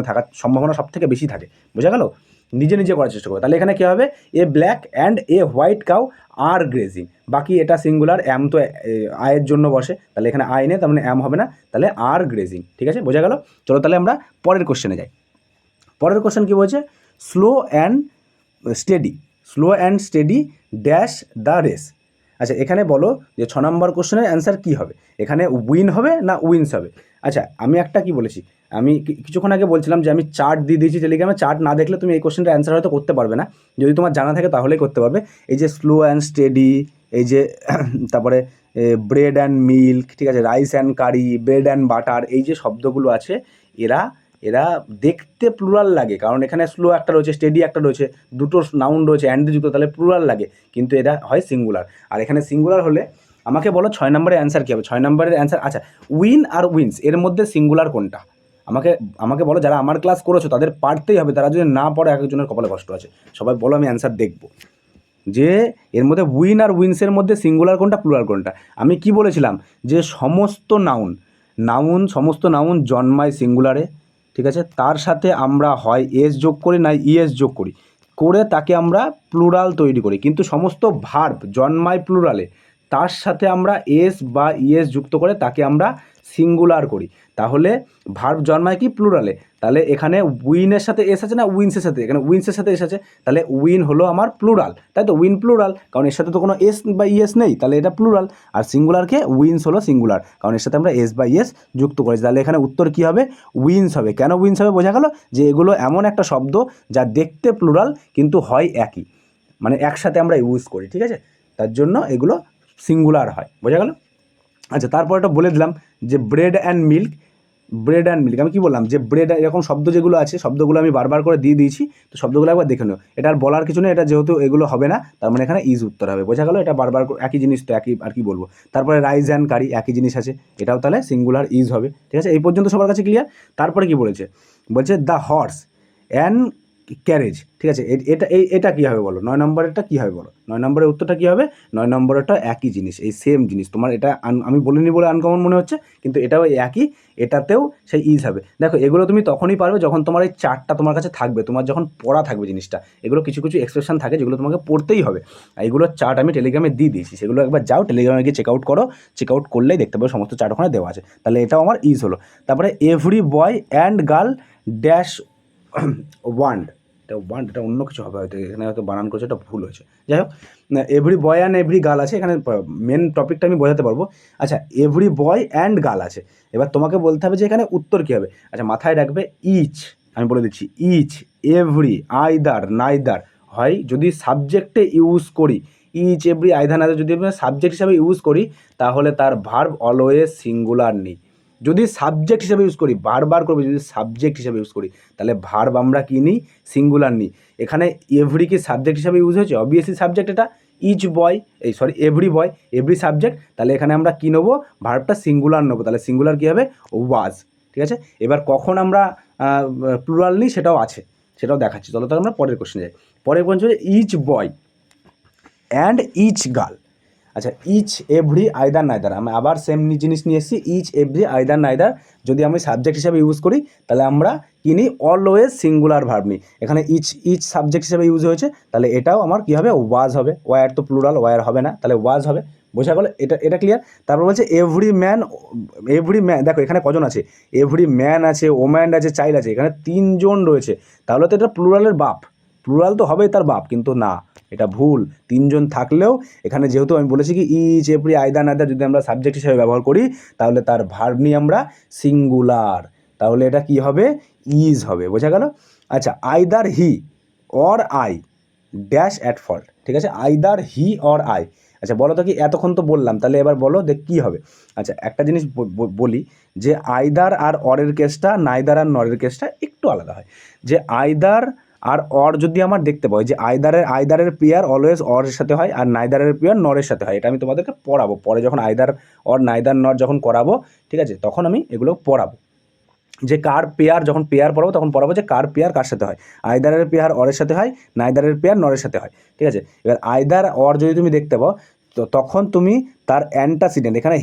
থাকার সম্ভাবনা সব থেকে বেশি থাকে। বোঝা গেল? নিজে করার চেষ্টা করবে। তাহলে এখানে কী হবে, a black and a white cow আর গ্রেজিং। বাকি এটা সিঙ্গুলার, অ্যাম তো আয়ের জন্য বসে, তাহলে এখানে আয় নেই, তার মানে অ্যাম হবে না, তাহলে আর গ্রেজিং। ঠিক আছে, বোঝা গেল? চলো তাহলে আমরা পরের কোশ্চেনে যাই। পরের কোশ্চেন কী বলছে, slow and steady dash the race. আচ্ছা, এখানে বলো যে 6 নম্বর কোশ্চেনের অ্যান্সার কী হবে, এখানে উইন হবে না উইন্স হবে। আচ্ছা, আমি একটা কি বলেছি, আমি কিছুক্ষণ আগে বলছিলাম যে আমি চার্ট দিয়ে দিয়েছি টেলিগ্রামে, চার্ট না দেখলে তুমি এই কোশ্চেনটা অ্যান্সার হয়তো করতে পারবে না, যদি তোমার জানা থাকে তাহলেই করতে পারবে। এই যে স্লো অ্যান্ড স্টেডি, এই যে তারপরে ব্রেড অ্যান্ড মিল্ক, ঠিক আছে, rice and curry, bread and butter, এই যে শব্দগুলো আছে এরা দেখতে প্লুরাল লাগে, কারণ এখানে স্লো একটা রয়েছে, স্টেডি একটা রয়েছে, দুটো নাউন রয়েছে অ্যান্ড যুক্ত, তাহলে প্লুরাল লাগে, কিন্তু এটা হয় সিঙ্গুলার। আর এখানে সিঙ্গুলার হলে আমাকে বলো 6 নম্বরের অ্যান্সার কী হবে। 6 নম্বরের অ্যান্সার, আচ্ছা, উইন আর উইন্স এর মধ্যে সিঙ্গুলার কোনটা, আমাকে বলো। যারা আমার ক্লাস করেছো তাদের পারতেই হবে, তারা যদি না পড়ে একজনের কপালে কষ্ট আছে। সবাই বলো, আমি অ্যান্সার দেখব যে এর মধ্যে উইন আর উইন্সের মধ্যে সিঙ্গুলার কোনটা, প্লুরাল কোনটা। আমি কি বলেছিলাম যে সমস্ত নাউন জন্মায় সিঙ্গুলারে, ঠিক আছে, তার সাথে আমরা হয় এস যোগ করি না ইএস যোগ করে তাকে আমরা প্লুরাল তৈরি করি, কিন্তু সমস্ত ভার্ব জন্মায় প্লুরালে, তার সাথে আমরা এস বা ইএস যুক্ত করে তাকে আমরা সিঙ্গুলার করি। তাহলে ভার্ব জন্মায় কি প্লুরালে, তাহলে এখানে উইনের সাথে এস আছে না উইন্সের সাথে, এখানে উইন্সের সাথে এস আছে, তাহলে উইন হলো আমার প্লুরাল, তাই তো উইন প্লুরাল, কারণ এর সাথে তো কোনো এস বা ইএস নেই, তাহলে এটা প্লুরাল। আর সিঙ্গুলারকে উইন্স হলো সিঙ্গুলার, কারণ এর সাথে আমরা এস বা ইএস যুক্ত করেছি, তাহলে এখানে উত্তর কী হবে উইন্স হবে। কেন উইন্স হবে বোঝা গেল, যে এগুলো এমন একটা শব্দ যা দেখতে প্লুরাল কিন্তু হয় একই, মানে একসাথে আমরা ইউজ করি, ঠিক আছে, তার জন্য এগুলো সিঙ্গুলার হয়, বোঝা গেল। আচ্ছা, তারপর এটা বলে দিলাম যে bread and milk, bread and milk আমি কী বললাম, যে ব্রেড এরকম শব্দ যেগুলো আছে শব্দগুলো আমি বারবার করে দিয়ে দিয়েছি, তো শব্দগুলো একবার দেখে নিও, এটা আর বলার কিছু নেই, এটা যেহেতু এগুলো হবে না তার মানে এখানে ইজ উত্তর হবে, বোঝা গেল, এটা বারবার একই জিনিস তো, একই আর কি বলবো। তারপরে রাইস অ্যান্ড কারি একই জিনিস আছে, এটাও তাহলে সিঙ্গুলার ইজ হবে, ঠিক আছে, এই পর্যন্ত সবার কাছে ক্লিয়ার। তারপরে কি বলেছে, বলছে দ্য হর্স অ্যান্ড ক্যারেজ, ঠিক আছে, এটা কী হবে বলো, 9 নম্বরেরটা কী হবে বলো, 9 নম্বরের উত্তরটা কী হবে, 9 নম্বরেরটা একই জিনিস, এই সেম জিনিস, তোমার এটা আমি বলিনি বলে আনকমন মনে হচ্ছে, কিন্তু এটাও একই, এটাতেও সেই ইজ হবে। দেখো এগুলো তুমি তখনই পারবে যখন তোমার এই চার্টটা তোমার কাছে থাকবে, তোমার যখন পড়া থাকবে জিনিসটা, এগুলো কিছু কিছু এক্সপ্রেশন থাকে যেগুলো তোমাকে পড়তেই হবে, আর এগুলোর চার্ট আমি টেলিগ্রামে দিয়ে দিয়েছি, সেগুলো একবার যাও টেলিগ্রামে গিয়ে চেক আউট করো, চেক আউট করলেই দেখতে পাবে সমস্ত চার্ট ওখানে দেওয়া আছে, তাহলে এটাও আমার ইজ হলো। তারপরে every boy and girl dash wand, এটা ওয়ান্ড, এটা অন্য কিছু হবে হয়তো, এখানে হয়তো বানান করছে, এটা ভুল হয়েছে, যাই হোক, every boy and every girl আছে, এখানে মেন টপিকটা আমি বোঝাতে পারবো। আচ্ছা, এভরি বয় অ্যান্ড গার্ল আছে, এবার তোমাকে বলতে হবে যে এখানে উত্তর কী হবে। আচ্ছা, মাথায় রাখবে ইচ, আমি বলে দিচ্ছি ইচ, এভরি, আইদার, নাইদার, হয় যদি সাবজেক্টে ইউজ করি, ইচ এভরি আইদার নাইদার যদি আমরা সাবজেক্ট হিসাবে ইউজ করি, তাহলে তার ভার্ব অলওয়েজ সিঙ্গুলার নেই। যদি সাবজেক্ট হিসাবে ইউজ করি, বারবার করবে, যদি সাবজেক্ট হিসাবে ইউজ করি, তাহলে ভার্ব আমরা কী নিই, সিঙ্গুলার নিই। এখানে এভরি কি সাবজেক্ট হিসাবে ইউজ হয়েছে, অবভিয়াসলি সাবজেক্ট এটা, each boy, every boy, every subject, তাহলে এখানে আমরা কী নেবো, ভার্বটা সিঙ্গুলার নেবো, তাহলে সিঙ্গুলার কী হবে, ওয়াজ, ঠিক আছে। এবার কখন আমরা প্লুরাল নিই সেটাও আছে, সেটাও দেখাচ্ছি, চলো তাহলে আমরা পরের কোশ্চেন যাই। পরের কোশ্চেন হচ্ছে each boy and each girl. আচ্ছা, ইচ এভরি আইদার নাইদার, আমি আবার সেম জিনিস নিয়ে এসেছি, ইচ এভরি আইদার নাইদার যদি আমি সাবজেক্ট হিসাবে ইউজ করি, তাহলে আমরা কি নিই, অলওয়েজ সিঙ্গুলার ভার্ব নিই। এখানে ইচ সাবজেক্ট হিসাবে ইউজ হয়েছে, তাহলে এটাও আমার কী হবে, ওয়াজ হবে, ওয়ার তো প্লুরাল, ওয়ার হবে না, তাহলে ওয়াজ হবে, বোঝা গেল, এটা ক্লিয়ার। তারপর বলছে এভরি ম্যান, দেখো এখানে কজন আছে, এভরি ম্যান আছে, ওম্যান আছে, চাইল্ড আছে, এখানে 3 জন রয়েছে, তাহলে তো এটা প্লুরালের বাপ, প্লুরাল তো হবেই তার বাপ, কিন্তু না, এটা ভুল। 3 জন থাকলেও এখানে যেহেতু আমি বলেছি কি ইচ এভরি আইদার নাইদার যদি আমরা সাবজেক্ট হিসেবে ব্যবহার করি, তাহলে তার ভার্ব নিই আমরা সিঙ্গুলার, তাহলে এটা কি হবে, ইজ হবে, বোঝা গেল। আচ্ছা, either he or I dash at fault, ঠিক আছে, আইদার হি অর আই। আচ্ছা, বলো তো কি, এতক্ষণ তো বললাম, তাহলে এবার বলো দেখ কী হবে। আচ্ছা, একটা জিনিস বলি, যে আইদার আর অরের কেসটা, নাইদার আর নরের কেসটা একটু আলাদা হয়। যে আইদার আর অর যদি আমার দেখতে পাই, যে আইদারের পেয়ার অলওয়েজ অরের সাথে হয়, আর নাইদারের পেয়ার নরের সাথে হয়, এটা আমি তোমাদেরকে পড়াবো পরে, যখন আইদার অর নাইদার নর যখন করাবো, ঠিক আছে, তখন আমি এগুলো পড়াবো, যে কার পেয়ার, যখন পেয়ার পড়াবো তখন পড়াবো যে কার পেয়ার কার সাথে হয়, আইদারের পেয়ার অরের সাথে হয়, নাইদারের পেয়ার নরের সাথে হয়, ঠিক আছে। এবার আইদার অর যদি তুমি দেখতে পাও, তো তখন তুমি তার অ্যান্টাসিডেন্ট, এখানে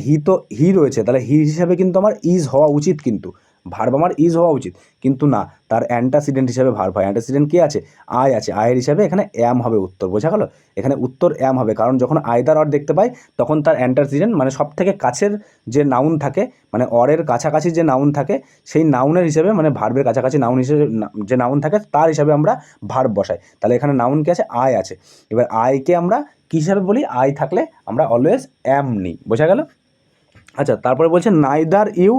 হি রয়েছে, তাহলে হি হিসাবে কিন্তু আমার ইজ হওয়া উচিত, কিন্তু ভার্ব আমার ইজ হওয়া উচিত, কিন্তু না, তার অ্যান্টাসিডেন্ট হিসাবে ভার্ব হয়। অ্যান্টাসিডেন্ট কে আছে, আই আছে, আয়ের হিসাবে এখানে অ্যাম হবে উত্তর, বোঝা গেল, এখানে উত্তর অ্যাম হবে, কারণ যখন আইদার অর দেখতে পাই, তখন তার অ্যান্টাসিডেন্ট মানে সব থেকে কাছের যে নাউন থাকে, মানে অরের কাছাকাছি যে নাউন থাকে, সেই নাউনের হিসাবে, মানে ভার্বের কাছাকাছি নাউন হিসেবে যে নাউন থাকে তার হিসাবে আমরা ভার্ব বসাই, তাহলে এখানে নাউন কে আছে, আই আছে। এবার আইকে আমরা কী হিসাবে বলি, আই থাকলে আমরা অলওয়েজ অ্যাম নিই, বোঝা গেল। আচ্ছা, তারপরে বলছে নাইদার ইউ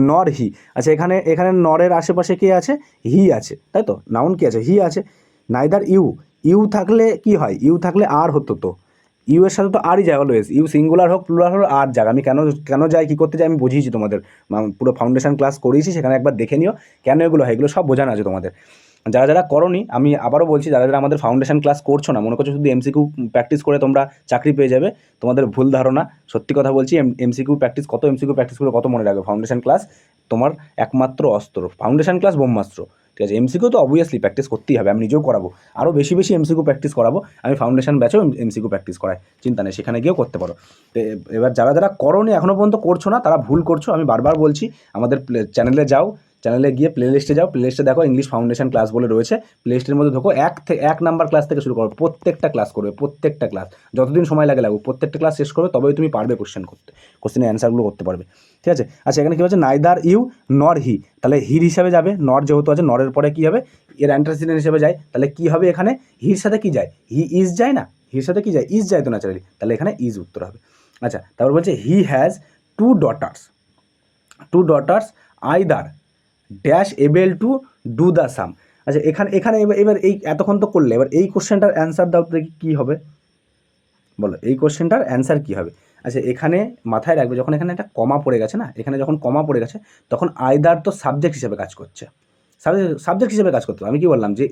নর হি। আচ্ছা, এখানে নরের আশেপাশে কে আছে, হি আছে, তাই তো, নাউন কি আছে, হি আছে। নাইদার ইউ থাকলে কি হয়, ইউ থাকলে আর হতো, তো ইউ এর সাথে তো আরই যায় অলওয়েজ, ইউ সিঙ্গুলার হোক প্লুরাল হোক আর যাক, আমি কেন যাই কী করতে যাই আমি বুঝিয়েছি তোমাদের, পুরো ফাউন্ডেশন ক্লাস করিয়েছি, সেখানে একবার দেখে নিও কেন এগুলো হয়, এগুলো সব বোঝানো আছে তোমাদের। যারা করোনি, আমি আবারও বলছি, যারা আমাদের ফাউন্ডেশন ক্লাস করছো না, মনে করছো শুধু এমসিকিউ প্র্যাকটিস করে তোমরা চাকরি পেয়ে যাবে, তোমাদের ভুল ধারণা। সত্যি কথা বলছি, এমসিকিউ প্র্যাকটিস করে কত মনে রাখবে, ফাউন্ডেশন ক্লাস তোমার একমাত্র অস্ত্র, ফাউন্ডেশন ক্লাস ব্রহ্মাস্ত্র, ঠিক আছে। এমসিকিউ তো অবভিয়াসলি প্র্যাকটিস করতেই হবে, আমি নিজেও করাবো, আরও বেশি এমসিকিউ প্র্যাকটিস করাবো, আমি ফাউন্ডেশন ব্যাচেও এমসিকিউ প্র্যাকটিস করাই, চিন্তা নেই, সেখানে গিয়েও করতে পারো। তো এবার যারা করোনি, এখনও পর্যন্ত করছো না, তারা ভুল করছো, আমি বারবার বলছি, আমাদের চ্যানেলে যাও, চ্যানেলে গিয়ে প্লে লিস্টে যাও, প্লে লিস্টে দেখো ইংলিশ ফাউন্ডেশন ক্লাস বলে রয়েছে, প্লে লিস্টের মধ্যে ঢোকো, 1 নাম্বার ক্লাস থেকে শুরু করো, প্রত্যেকটা ক্লাস করবে, প্রত্যেকটা ক্লাস যতদিন সময় লাগে লাগুক প্রত্যেকটা ক্লাস শেষ করবে, তবেই তুমি পারবে কোশ্চেনের অ্যান্সারগুলো করতে পারবে, ঠিক আছে। আচ্ছা, এখানে কী হচ্ছে, নাইদার ইউ নর হি, তাহলে হির হিসাবে যাবে, নর যেহেতু আছে নরের পরে কী হবে, এর অ্যান্টাসিডেন্ট হিসেবে যায়, তাহলে কী হবে এখানে, হির সাথে কী যায়, হি ইজ যায় না, হির সাথে কী যায়, ইজ যায় তো ন্যাচারালি, তাহলে এখানে ইজ উত্তর হবে। আচ্ছা, তারপর বলছে he has 2 daughters either dash able to do the sum. আচ্ছা, এখানে এবার এই এতক্ষণ তো করলে, এবার এই কোশ্চেনটার অ্যান্সার দাও দেখি কী হবে, বলো এই কোশ্চেনটার অ্যান্সার কী হবে। আচ্ছা, এখানে মাথায় রাখবে, যখন এখানে একটা কমা পড়ে গেছে না, এখানে যখন কমা পড়ে গেছে তখন আইদার তো সাবজেক্ট হিসেবে কাজ করছে, সাবজেক্ট হিসেবে কাজ করতে, আমি কি বললাম যে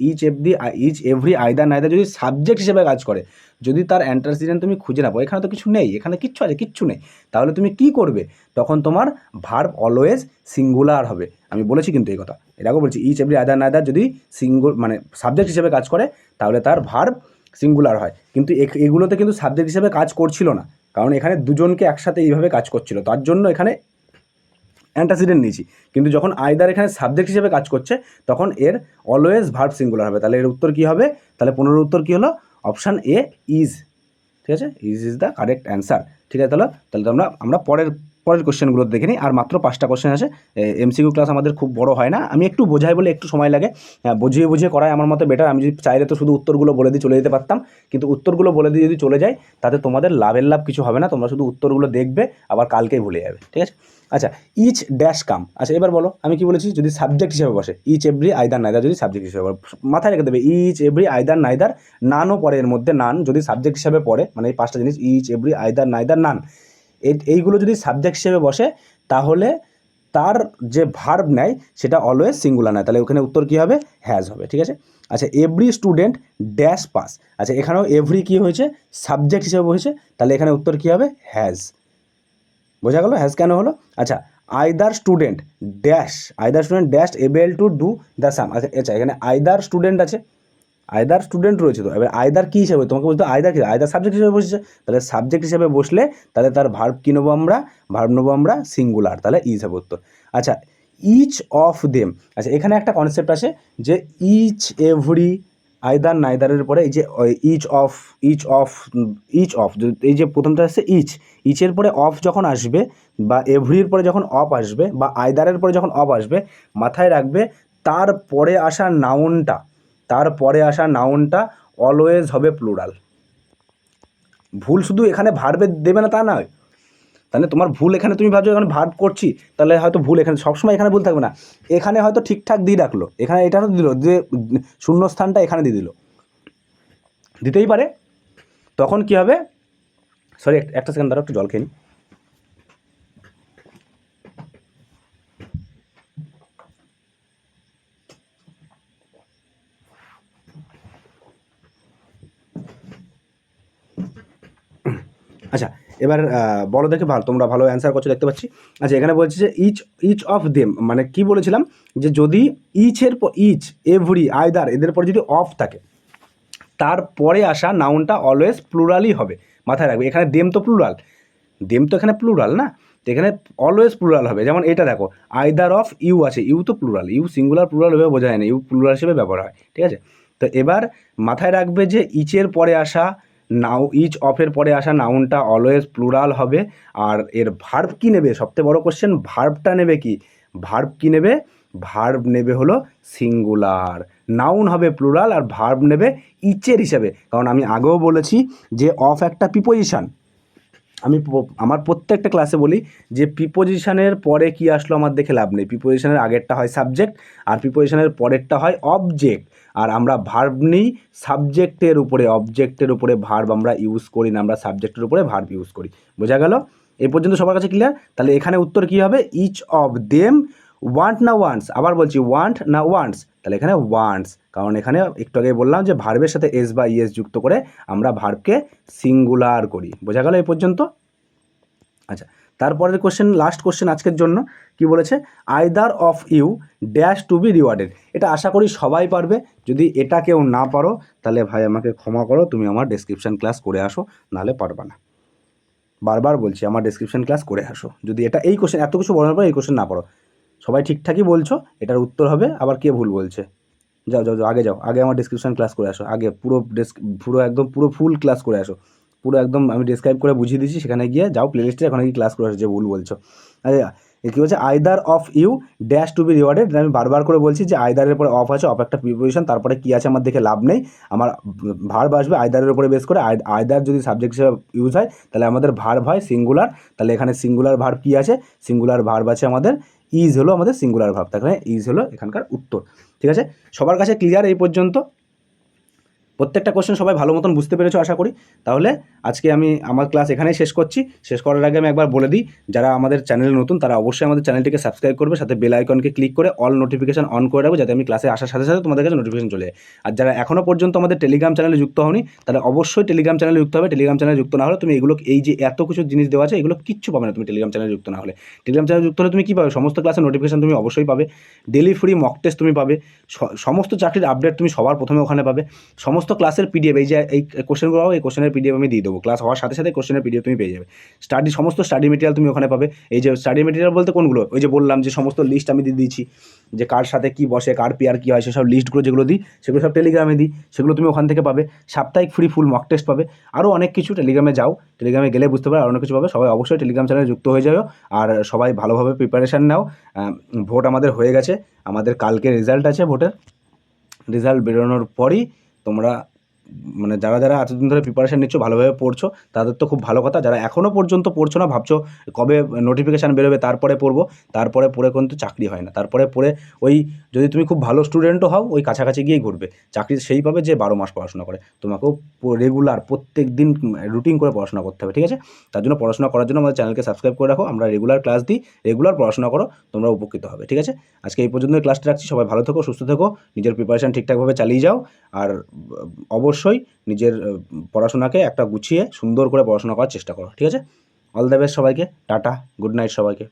ইচ এভরি আইদার নাইদার যদি সাবজেক্ট হিসেবে কাজ করে, যদি তার অ্যান্টাসিডেন্ট তুমি খুঁজে না পাও, এখানে তো কিছু নেই, এখানে কিচ্ছু আছে, কিচ্ছু নেই, তাহলে তুমি কি করবে, তখন তোমার ভার্ব অলওয়েজ সিঙ্গুলার হবে। আমি বলেছি কিন্তু এই কথা, এটাকেও বলছি, ইচ এভরি আইদার নাইদার যদি মানে সাবজেক্ট হিসেবে কাজ করে তাহলে তার ভার্ব সিঙ্গুলার হয়, কিন্তু এগুলোতে কিন্তু সাবজেক্ট হিসেবে কাজ করছিল না, কারণ এখানে দুজনকে একসাথে এইভাবে কাজ করছিল, তার জন্য এখানে অ্যান্টাসিডেন্ট নিয়েছি। কিন্তু যখন আইদার এখানে সাবজেক্ট হিসেবে কাজ করছে তখন এর অলওয়েজ ভার্ব সিঙ্গুলার হবে, তাহলে এর উত্তর কী হবে, তাহলে 15 উত্তর কী হলো, অপশান এ ইজ, ঠিক আছে, ইজ দ্য কারেক্ট অ্যান্সার, ঠিক আছে। তাহলে তো আমরা পরের কোশ্চেনগুলো দেখে নিই, আর মাত্র 5টা কোশ্চেন আছে, এমসিকিউ ক্লাস আমাদের খুব বড় হয় না, আমি একটু বোঝাই বলে একটু সময় লাগে, বুঝিয়ে করাই আমার মতে বেটার, আমি যদি চাইলে তো শুধু উত্তরগুলো বলে দিয়ে চলে যেতে পারতাম, কিন্তু উত্তরগুলো বলে দিয়ে যদি চলে যায় তাতে তোমাদের লাভ কিছু হবে না, তোমরা শুধু উত্তরগুলো দেখবে আবার কালকেই ভুলে যাবে, ঠিক আছে। আচ্ছা, ইচ ড্যাশ কাম, আচ্ছা এবার বলো আমি কি বলেছি, যদি সাবজেক্ট হিসেবে বসে, ইচ এভরি আইদার নাইদার যদি সাবজেক্ট হিসেবে মাথায় রেখে দেবে, ইচ এভরি আইদার নাইদার, নানও পরে এর মধ্যে, নান যদি সাবজেক্ট হিসেবে পড়ে, মানে এই 5টা জিনিস, ইচ এভরি আইদার নাইদার নান, এইগুলো যদি সাবজেক্ট হিসেবে বসে তাহলে তার যে ভার্ব নেয় সেটা অলওয়েজ সিঙ্গুলার নেয়, তাহলে ওখানে উত্তর কী হবে, হ্যাজ হবে, ঠিক আছে। আচ্ছা, এভরি স্টুডেন্ট ড্যাশ পাস, আচ্ছা এখানেও এভরি কী হয়েছে, সাবজেক্ট হিসেবে বসেছে, তাহলে এখানে উত্তর কী হবে, হ্যাজ, বোঝা গেল হ্যাজ কেন হলো। আচ্ছা, either student dash able to do the sum, আচ্ছা এখানে আইদার স্টুডেন্ট আছে, আইদার স্টুডেন্ট রয়েছে, তো এবার আইদার কী হিসেবে, তোমাকে বলতে আইদার কী, আইদার সাবজেক্ট হিসেবে বসেছে, তাহলে সাবজেক্ট হিসেবে বসলে তাহলে তার ভার্ব কী নেবো আমরা, ভার্ব নেবো আমরা সিঙ্গুলার, তাহলে ইজ হবে উত্তর। আচ্ছা, ইচ অফ দেম, আচ্ছা এখানে একটা কনসেপ্ট আছে যে ইচ এভরি আইদার নাইদারের পরে এই যে ইচ অফ এই যে প্রথমটা আসছে ইচের পরে অফ যখন আসবে, বা এভরির পরে যখন অফ আসবে, বা আইদারের পরে যখন অফ আসবে, মাথায় রাখবে তার পরে আসা নাউনটা অলওয়েজ হবে প্লুরাল। ভুল শুধু এখানে ভার্বে দেবে না তা নয়, তাহলে তোমার ভুল এখানে, তুমি ভাবছো এখানে ভার্ব করছি তাহলে হয়তো ভুল, এখানে সবসময় এখানে ভুল থাকবে না, এখানে হয়তো ঠিকঠাক দিয়ে রাখলো, এখানে এটা দিল যে শূন্যস্থানটা এখানে দিয়ে দিল, দিতেই পারে, তখন কি হবে, সরি একটা সেকেন্ড দাঁড়াও, একটু জল খেয়ে নিই। আচ্ছা, এবার বলো দেখে, তোমরা ভালো অ্যান্সার করছো দেখতে পাচ্ছি। আচ্ছা, এখানে বলছে যে ইচ অফ দেম, মানে কি বলেছিলাম যে যদি ইচ এভরি আইদার এদের পরে যদি অফ থাকে, তারপরে আসা নাউনটা অলওয়েজ প্লুরালই হবে, মাথায় রাখবে, এখানে দেম তো এখানে প্লুরাল না, তো এখানে অলওয়েজ প্লুরাল হবে। যেমন এটা দেখো, আইদার অফ ইউ আছে, ইউ তো প্লুরাল, ইউ সিঙ্গুলার প্লুরাল ভাবে বোঝা যায় না, ইউ প্লুরাল হিসেবে ব্যবহার হয়, ঠিক আছে। তো এবার মাথায় রাখবে যে ইচের পরে আসা ইচ অফের পরে আসা নাউনটা অলওয়েজ প্লুরাল হবে, আর এর ভার্ব কী নেবে, সবথেকে বড় কোশ্চেন, ভার্বটা নেবে কি, ভার্ব নেবে হলো সিঙ্গুলার, নাউন হবে প্লুরাল আর ভার্ব নেবে ইচের হিসেবে, কারণ আমি আগেও বলেছি যে অফ একটা প্রিপোজিশন, আমি আমার প্রত্যেকটা ক্লাসে বলি যে প্রিপোজিশনের পরে কি আসলো আমার দেখে লাভ নেই, প্রিপোজিশনের আগেরটা হয় সাবজেক্ট আর প্রিপোজিশনের পরেরটা হয় অবজেক্ট, আর আমরা ভার্ব নিই সাবজেক্টের উপরে, অবজেক্টের উপরে ভার্ব আমরা ইউজ করি না, আমরা সাবজেক্টের উপরে ভার্ব ইউজ করি, বোঝা গেল, এই পর্যন্ত সবার কাছে ক্লিয়ার। তাহলে এখানে উত্তর কী হবে, ইচ অফ দেম ওয়ান্ট না ওয়ান্টস, আবার বলছি ওয়ান্ট না ওয়ান্টস, তাহলে এখানে ওয়ান্টস, কারণ এখানে একটু আগে বললাম যে ভার্বের সাথে এস বা ইএস যুক্ত করে আমরা ভার্বকে সিঙ্গুলার করি, বোঝা গেল এই পর্যন্ত। আচ্ছা, তারপরের কোশ্চেন, লাস্ট কোশ্চেন আজকের জন্য, কি বলেছে, either of you dash to be rewarded, এটা আশা করি সবাই পারবে, যদি এটা কেউ না পারো তাহলে ভাই আমাকে ক্ষমা করো, তুমি আমার ডেসক্রিপশান ক্লাস করে আসো, নাহলে পারবা না, বারবার বলছি আমার ডেসক্রিপশান ক্লাস করে আসো, যদি এই কোশ্চেন এত কিছু বলার পর এই কোশ্চেন না পারো, সবাই ঠিকঠাকই বলছো, এটার উত্তর হবে আবার কে ভুল বলছে। যাও যাও যাও, আগে যাও, আগে আমার ডিসক্রিপশন ক্লাস করে আসো, আগে পুরো একদম পুরো ফুল ক্লাস করে আসো, পুরো একদম আমি ডিসক্রাইব করে বুঝিয়ে দিচ্ছি, সেখানে গিয়ে যাও প্লেলিস্টে, ওখানে গিয়ে ক্লাস করে আসো যে ভুল বলছো। আরে কী বলছে, either of you dash to be rewarded, আমি বারবার করে বলছি যে আইদারের পরে অফ আছে, অফ একটা প্রিপোজিশন, তারপরে কী আছে আমার দেখে লাভ নেই, আমার ভার্ব আসবে আইদারের উপরে বেস করে, আইদার যদি সাবজেক্ট হিসেবে ইউজ হয় তাহলে আমাদের ভার্ব হয় সিঙ্গুলার, তাহলে এখানে সিঙ্গুলার ভার্ব কী আছে, সিঙ্গুলার ভার্ব আছে আমাদের ইজ, হলো আমাদের সিঙ্গুলার ভার্ব, তার কারণে ইজ হলো এখানকার উত্তর। ঠিক আছে, সবার কাছে ক্লিয়ার এই পর্যন্ত? প্রত্যেকটা কোশ্চেন সবাই ভালো মতন বুঝতে পেরেছো আশা করি। তাহলে আজকে আমি আমার ক্লাস এখানেই শেষ করছি। শেষ করার আগে আমি একবার বলে দিই, যারা আমাদের চ্যানেলে নতুন তারা অবশ্যই আমাদের চ্যানেলটিকে সাবস্ক্রাইব করবে, সাথে বেল আইকনকে ক্লিক করে অল নোটিফিকেশন অন করে রাখবে, যাতে আমি ক্লাসে আসার সাথে সাথে তোমাদের কাছে নোটিফিকেশন চলে যায়। আর যারা এখনও পর্যন্ত আমাদের টেলিগ্রাম চ্যানেলে যুক্ত হওনি, তারা অবশ্যই টেলিগ্রাম চ্যানেলে যুক্ত হবে। টেলিগ্রাম চ্যানেলে যুক্ত না হলে তুমি এগুলো, এই যে এত কিছু জিনিস দেওয়া আছে, এগুলো কিচ্ছু পাবে না তুমি টেলিগ্রাম চ্যানেলে যুক্ত না হলে। টেলিগ্রাম চ্যানেলে যুক্ত হলে তুমি কী পাবে, সমস্ত ক্লাসের নোটিফিকেশন তুমি অবশ্যই পাবে, ডেলি ফ্রি মক টেস্ট তুমি পাবে, সমস্ত চাকরির আপডেট তুমি সবার প্রথমে ওখানে পাবে, সমস্ত ক্লাসের পিডিএফ, এই যে এই কোশ্চেনগুলো এই কোশ্চেনের পিডিএফ আমি দিয়ে দেবো, ক্লাস হওয়ার সাথে সাথে কোশ্চেনের পিডিএফ তুমি পেয়ে যাবে, সমস্ত স্টাডি মেটেরিয়াল তুমি ওখানে পাবে। এই যে স্টাডি মেটেরিয়াল বলতে কোনগুলো, ওই যে বললাম যে সমস্ত লিস্ট আমি দিয়ে দিয়েছি, যে কার সাথে কী বসে, কার পেয়ার কী হয়, সেসব লিস্টগুলো যেগুলো দিই সেগুলো সব টেলিগ্রামে দিই, সেগুলো তুমি ওখান থেকে পাবে। সাপ্তাহিক ফ্রি ফুল মক টেস্ট পাবে, আরও অনেক কিছু। টেলিগ্রামে যাও, টেলিগ্রামে গেলে বুঝতে পারো, আরও অনেক কিছু পাবে। সবাই অবশ্যই টেলিগ্রাম চ্যানেলে যুক্ত হয়ে যাও, আর সবাই ভালোভাবে প্রিপারেশান নাও। ভোট আমাদের হয়ে গেছে, আমাদের কালকে রেজাল্ট আছে, ভোটের রেজাল্ট বেরোনোর পরই তোমরা, মানে যারা যারা এতদিন ধরে প্রিপারেশান নিচ্ছ, ভালোভাবে পড়ছো, তাদের তো খুব ভালো কথা। যারা এখনও পর্যন্ত পড়ছো না, ভাবছো কবে নোটিফিকেশান বেরোবে তারপরে পড়বো, তারপরে পড়ে কিন্তু চাকরি হয় না। তারপরে পড়ে ওই, যদি তুমি খুব ভালো স্টুডেন্টও হও, ওই কাছাকাছি গিয়েই ঘুরবে চাকরি, সেই পাবে যে 12 মাস পড়াশোনা করে। তোমাকেও রেগুলার প্রত্যেক দিন রুটিন করে পড়াশোনা করতে হবে, ঠিক আছে? তার জন্য পড়াশোনা করার জন্য আমাদের চ্যানেলকে সাবস্ক্রাইব করে রাখো, আমরা রেগুলার ক্লাস দিই, রেগুলার পড়াশোনা করো, তোমরা উপকৃত হবে, ঠিক আছে? আজকে এই পর্যন্ত ক্লাসটা রাখছি, সবাই ভালো থেকো, সুস্থ থেকো, নিজের প্রিপারেশান ঠিকঠাকভাবে চালিয়ে যাও, আর অবশ্যই নিজের পড়াশোনাকে একটা গুছিয়ে সুন্দর করে পড়াশোনা করার চেষ্টা করো, ঠিক আছে? অল দ্য বেস্ট সবাইকে, টাটা, গুড নাইট সবাইকে।